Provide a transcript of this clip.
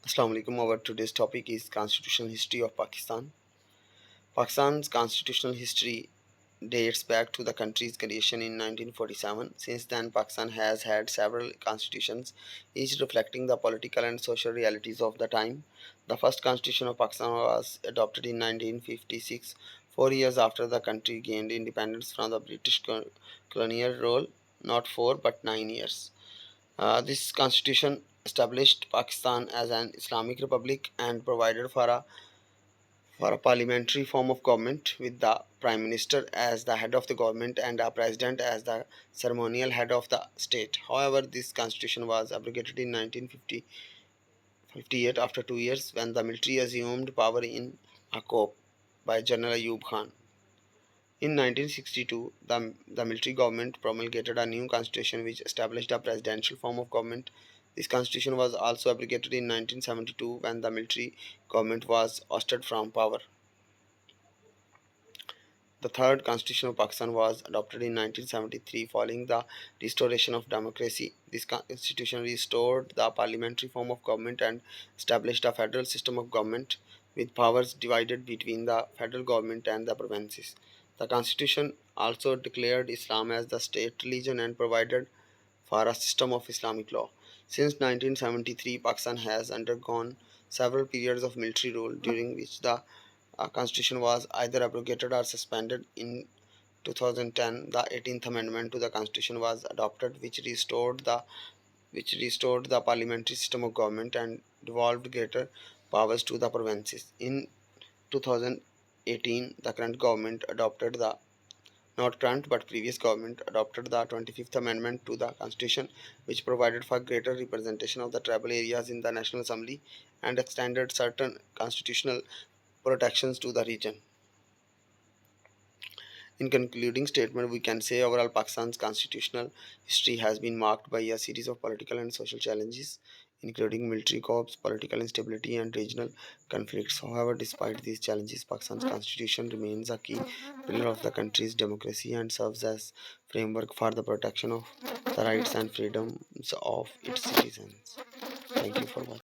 Assalamu alaikum. Our today's topic is constitutional history of Pakistan. Pakistan's constitutional history dates back to the country's creation in 1947. Since then, Pakistan has had several constitutions, each reflecting the political and social realities of the time. The first constitution of Pakistan was adopted in 1956, 4 years after the country gained independence from the British colonial rule, not 4 but 9 years. This constitution established Pakistan as an Islamic republic and provided for a parliamentary form of government with the prime minister as the head of the government and a president as the ceremonial head of the state. However, this constitution was abrogated in 1958 after 2 years when the military assumed power in a coup by General Ayub Khan. In 1962, the military government promulgated a new constitution which established a presidential form of government. This constitution was also abrogated in 1972 when the military government was ousted from power. The third constitution of Pakistan was adopted in 1973 following the restoration of democracy. This constitution restored the parliamentary form of government and established a federal system of government with powers divided between the federal government and the provinces. The constitution also declared Islam as the state religion and provided for a system of Islamic law. Since 1973, Pakistan has undergone several periods of military rule during which the constitution was either abrogated or suspended. In 2010, the 18th Amendment to the Constitution was adopted, which restored the parliamentary system of government and devolved greater powers to the provinces. In 2018, the current government adopted the not current but previous government adopted the 25th Amendment to the Constitution, which provided for greater representation of the tribal areas in the National Assembly and extended certain constitutional protections to the region. In concluding statement, we can say overall Pakistan's constitutional history has been marked by a series of political and social challenges, including military coups, political instability, and regional conflicts. However, despite these challenges, Pakistan's constitution remains a key pillar of the country's democracy and serves as framework for the protection of the rights and freedoms of its citizens. Thank you for watching.